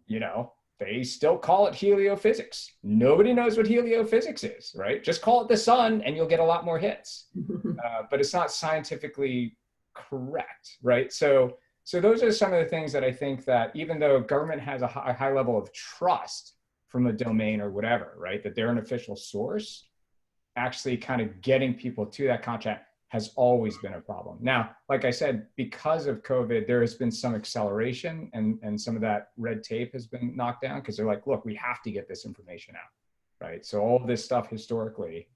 you know, they still call it heliophysics. Nobody knows what heliophysics is, right? Just call it the sun and you'll get a lot more hits. But it's not scientifically correct, right? So those are some of the things that I think that even though government has a high level of trust from a domain or whatever, right? That they're an official source, actually kind of getting people to that content has always been a problem. Now, like I said, because of COVID, there has been some acceleration and some of that red tape has been knocked down because they're like, look, we have to get this information out, right? So all this stuff historically,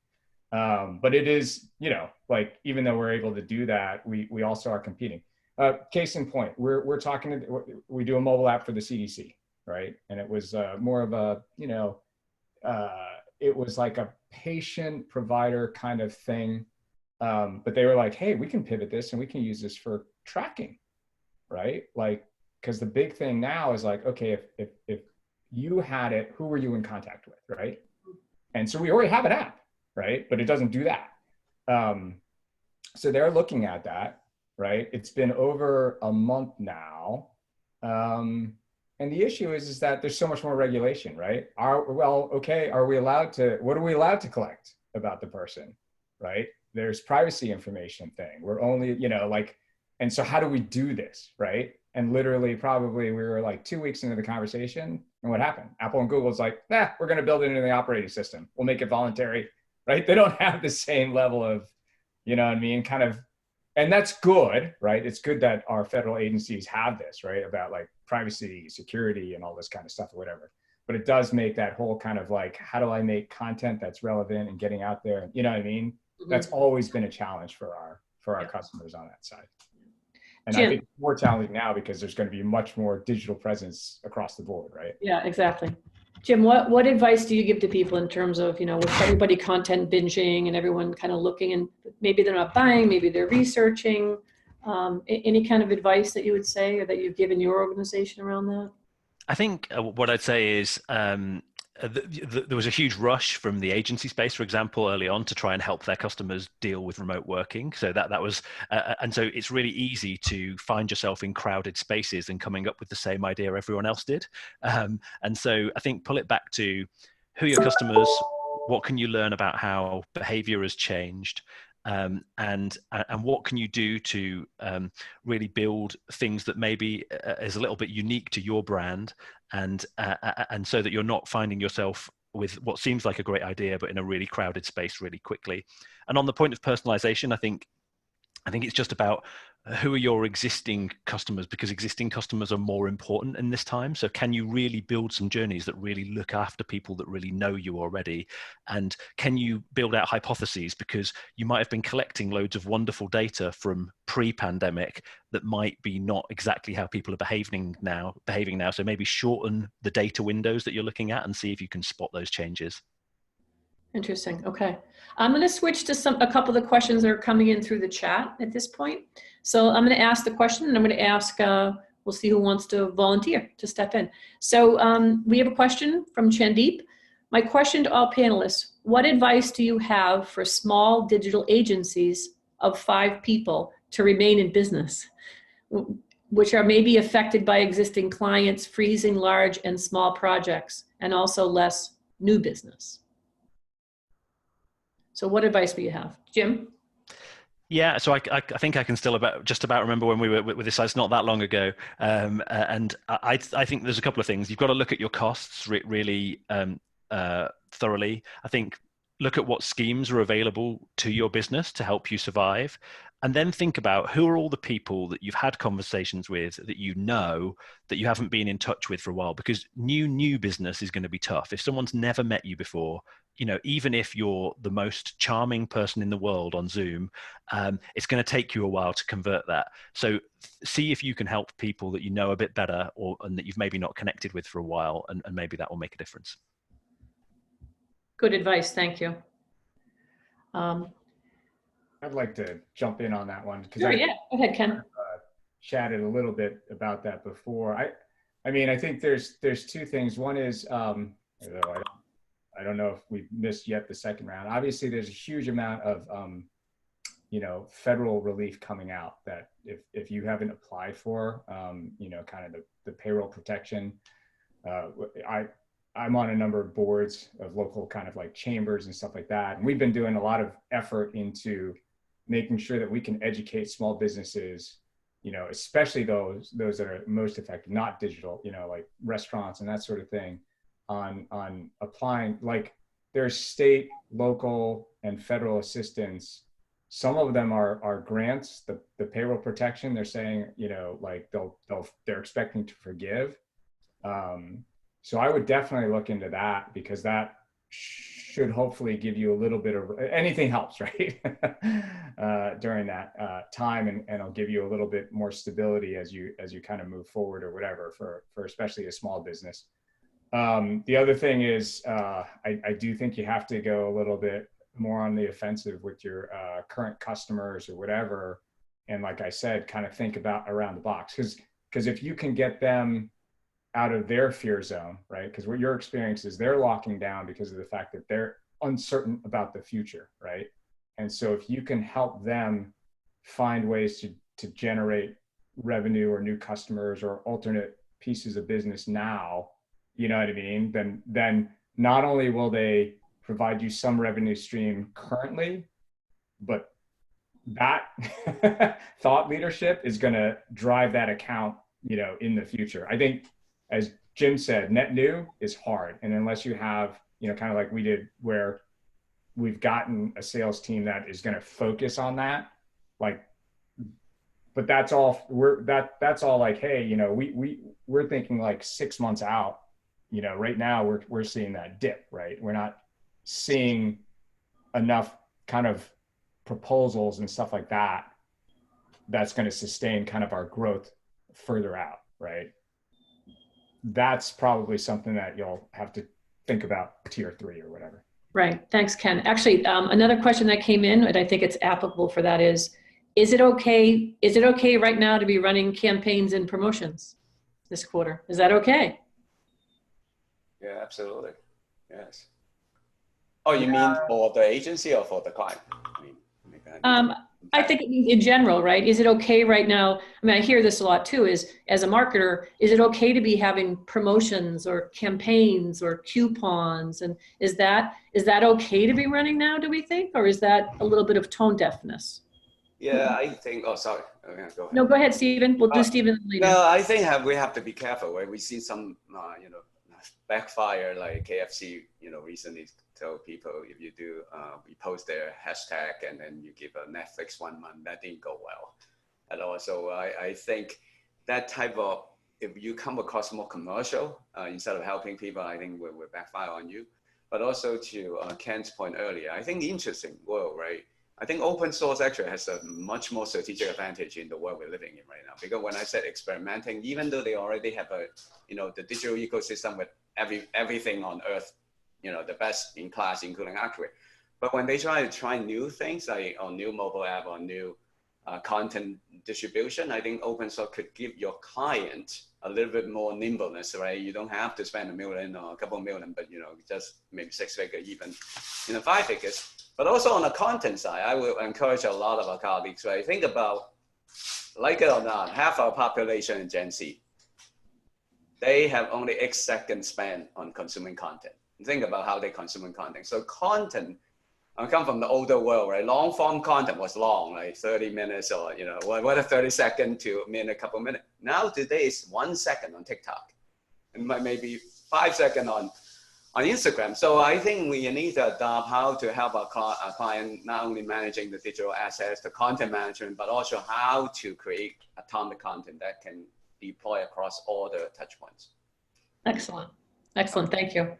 but it is, you know, like, even though we're able to do that, we also are competing. Case in point, we're talking, we do a mobile app for the CDC, right? And it was more of a, you know, it was like a patient provider kind of thing. But they were like, hey, we can pivot this and we can use this for tracking, right? Like, because the big thing now is like, okay, if you had it, who were you in contact with, right? And so we already have an app, right? But it doesn't do that. So they're looking at that, right? It's been over a month now. And the issue is that there's so much more regulation, right? Are we allowed to, what are we allowed to collect about the person, right? There's privacy information thing. We're only, you know, like, and so how do we do this, right? And literally probably we were like 2 weeks into the conversation and what happened? Apple and Google's like, we're going to build it into the operating system. We'll make it voluntary, right? They don't have the same level of, you know what I mean? Kind of, and that's good, right? It's good that our federal agencies have this, right? About like privacy, security, and all this kind of stuff or whatever. But it does make that whole kind of like, how do I make content that's relevant and getting out there? You know what I mean? That's always been a challenge for our customers on that side. And Jim, I think it's more challenging now because there's going to be much more digital presence across the board, right? Yeah, exactly. Jim, what advice do you give to people in terms of, you know, with everybody content binging and everyone kind of looking, and maybe they're not buying, maybe they're researching, any kind of advice that you would say or that you've given your organization around that? I think what I'd say is there was a huge rush from the agency space, for example, early on to try and help their customers deal with remote working. So that was, and so it's really easy to find yourself in crowded spaces and coming up with the same idea everyone else did. And so I think pull it back to who are your customers, what can you learn about how behavior has changed, and what can you do to really build things that maybe is a little bit unique to your brand, and so that you're not finding yourself with what seems like a great idea but in a really crowded space really quickly. And on the point of personalization, I think it's just about who are your existing customers, because existing customers are more important in this time. So can you really build some journeys that really look after people that really know you already? And can you build out hypotheses, because you might have been collecting loads of wonderful data from pre-pandemic that might be not exactly how people are behaving now. So maybe shorten the data windows that you're looking at and see if you can spot those changes. Interesting. Okay. I'm going to switch to a couple of the questions that are coming in through the chat at this point. So I'm going to ask the question, and I'm going to ask, we'll see who wants to volunteer to step in. So we have a question from Chandeep. My question to all panelists: what advice do you have for small digital agencies of 5 people to remain in business, which are maybe affected by existing clients freezing large and small projects, and also less new business? So what advice do you have? Jim? Yeah, so I think I can still just about remember when we were with this. It's not that long ago, and I think there's a couple of things. You've got to look at your costs really thoroughly. I think look at what schemes are available to your business to help you survive, and then think about who are all the people that you've had conversations with that you know that you haven't been in touch with for a while, because new business is going to be tough. If someone's never met you before, even if you're the most charming person in the world on Zoom, it's going to take you a while to convert that. So see if you can help people that you know a bit better, and that you've maybe not connected with for a while, and maybe that will make a difference. Good advice. Thank you. I'd like to jump in on that one because Sure, yeah, go ahead, Ken. Chatted a little bit about that before. I mean, I think there's two things. One is, although I don't know if we've missed yet the second round. Obviously, there's a huge amount of federal relief coming out that if you haven't applied for, kind of the payroll protection. I'm on a number of boards of local kind of like chambers and stuff like that. And we've been doing a lot of effort into making sure that we can educate small businesses, especially those that are most affected, not digital, like restaurants and that sort of thing, on applying. Like there's state, local, and federal assistance. Some of them are grants, the payroll protection. They're saying, like they're expecting to forgive. So I would definitely look into that, because that should hopefully give you a little bit of, anything helps, right? During that time, and it'll give you a little bit more stability as you kind of move forward or whatever, for especially a small business. The other thing is, I do think you have to go a little bit more on the offensive with your current customers or whatever. And like I said, kind of think about around the box, because if you can get them out of their fear zone, right? Because what your experience is, they're locking down because of the fact that they're uncertain about the future, right? And so if you can help them find ways to generate revenue or new customers or alternate pieces of business now, you know what I mean? Then not only will they provide you some revenue stream currently, but that thought leadership is going to drive that account, in the future. I think, as Jim said, net new is hard. And unless you have, kind of like we did, where we've gotten a sales team that is going to focus on that, but that's all that's all like, hey, we're thinking like 6 months out, right now we're seeing that dip, right? We're not seeing enough kind of proposals and stuff like that that's going to sustain kind of our growth further out, right? That's probably something that you'll have to think about tier 3 or whatever. Right. Thanks, Ken. Actually, another question that came in, and I think it's applicable for that, is it okay right now to be running campaigns and promotions this quarter? Is that okay? Yeah, absolutely. Yes. Oh, you mean for the agency or for the client? I think it means in general, right? Is it okay right now? I mean, I hear this a lot too, is as a marketer, is it okay to be having promotions or campaigns or coupons? And is that okay to be running now, do we think? Or is that a little bit of tone deafness? Yeah, I think, oh, sorry. Okay, go ahead. No, go ahead, Stephen. We'll do Stephen later. No, I think we have to be careful, right? We see some, backfire, like KFC, recently told people, if you do, we post their hashtag and then you give a Netflix 1 month, that didn't go well at all. So I think that type of, if you come across more commercial, instead of helping people, I think will backfire on you. But also to Ken's point earlier, I think the interesting world, right? I think open source actually has a much more strategic advantage in the world we're living in right now. Because when I said experimenting, even though they already have the digital ecosystem with everything on earth, the best in class, including Acquia. But when they try new things, like on new mobile app or new content distribution, I think open source could give your client a little bit more nimbleness, right? You don't have to spend $1 million or a couple of million, but just maybe 6 figures, even 5 figures. But also on the content side, I will encourage a lot of our colleagues, right? Think about, like it or not, half our population in Gen Z, they have only X seconds spent on consuming content. Think about how they consume content. So content I come from the older world, right? Long form content was long, like 30 minutes or, you know, what a 30 second to a minute, couple minutes. Now today is 1 second on TikTok and maybe 5 seconds on Instagram. So I think we need to adopt how to help our client not only managing the digital assets, the content management, but also how to create a ton of content that can deploy across all the touch points. Excellent. Excellent. Thank you.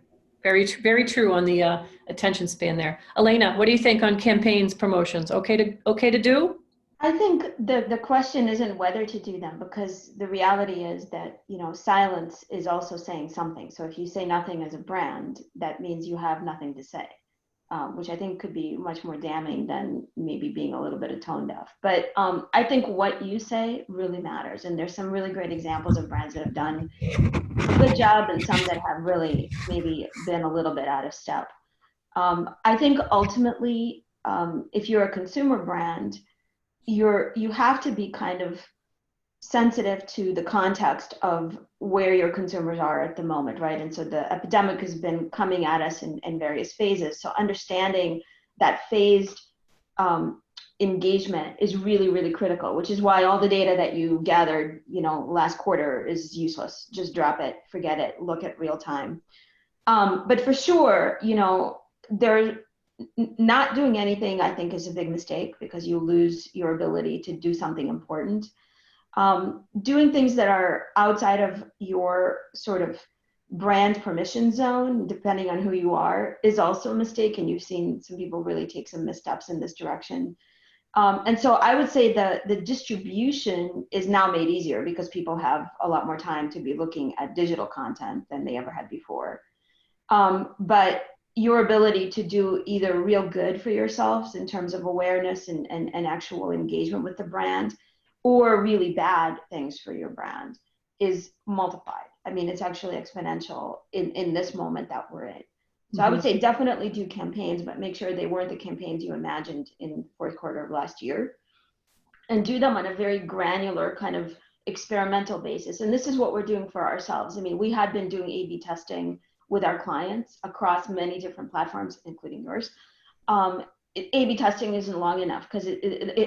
Very true on the attention span there. Elena, what do you think on campaigns, promotions? Okay to do? I think the question isn't whether to do them, because the reality is that, you know, silence is also saying something. So if you say nothing as a brand, that means you have nothing to say, which I think could be much more damning than maybe being a little bit of tone deaf. But I think what you say really matters. And there's some really great examples of brands that have done a good job and some that have really maybe been a little bit out of step. I think ultimately, if you're a consumer brand, you have to be kind of sensitive to the context of where your consumers are at the moment, right? And so the epidemic has been coming at us in various phases. So understanding that phased engagement is really, really critical, which is why all the data that you gathered, you know, last quarter is useless. Just drop it, forget it, look at real time. But for sure, you know, not doing anything, I think, is a big mistake, because you lose your ability to do something important. Doing things that are outside of your sort of brand permission zone, depending on who you are, is also a mistake. And you've seen some people really take some missteps in this direction. And so I would say that the distribution is now made easier because people have a lot more time to be looking at digital content than they ever had before. But your ability to do either real good for yourselves in terms of awareness and actual engagement with the brand, or really bad things for your brand, is multiplied. I mean, it's actually exponential in this moment that we're in. So I would say definitely do campaigns, but make sure they weren't the campaigns you imagined in fourth quarter of last year, and do them on a very granular kind of experimental basis. And this is what we're doing for ourselves. I mean, we had been doing A/B testing with our clients across many different platforms, including yours. A/B testing isn't long enough because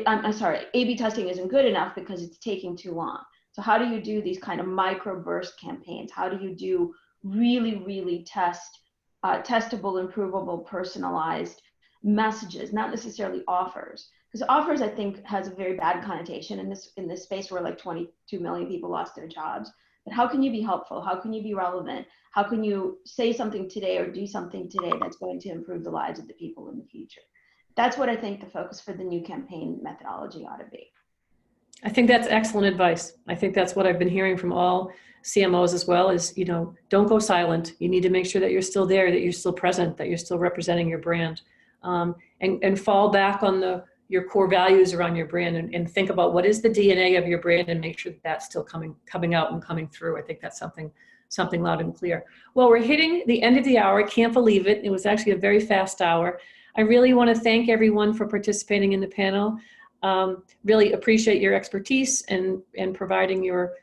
I'm sorry, A/B testing isn't good enough because it's taking too long. So how do you do these kind of micro burst campaigns? How do you do really, really testable, improvable, personalized messages, not necessarily offers? Because offers, I think, has a very bad connotation in this space where like 22 million people lost their jobs. But how can you be helpful? How can you be relevant? How can you say something today or do something today that's going to improve the lives of the people in the future? That's what I think the focus for the new campaign methodology ought to be. I think that's excellent advice. I think that's what I've been hearing from all CMOs as well, is, you know, don't go silent. You need to make sure that you're still there, that you're still present, that you're still representing your brand, and fall back on your core values around your brand, and think about what is the DNA of your brand, and make sure that that's still coming out and coming through. I think that's something loud and clear. Well, we're hitting the end of the hour. I can't believe it. It was actually a very fast hour. I really want to thank everyone for participating in the panel. Really appreciate your expertise and providing your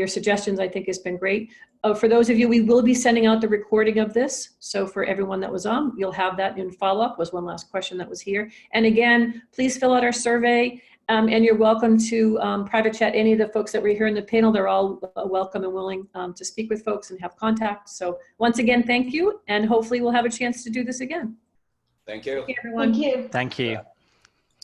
suggestions. I think has been great. For those of you, we will be sending out the recording of this. So for everyone that was on, you'll have that in follow-up. Was one last question that was here. And again, please fill out our survey, and you're welcome to private chat any of the folks that were here in the panel. They're all welcome and willing to speak with folks and have contact. So once again, thank you. And hopefully we'll have a chance to do this again. Thank you. Thank you, everyone. Thank you. Thank you.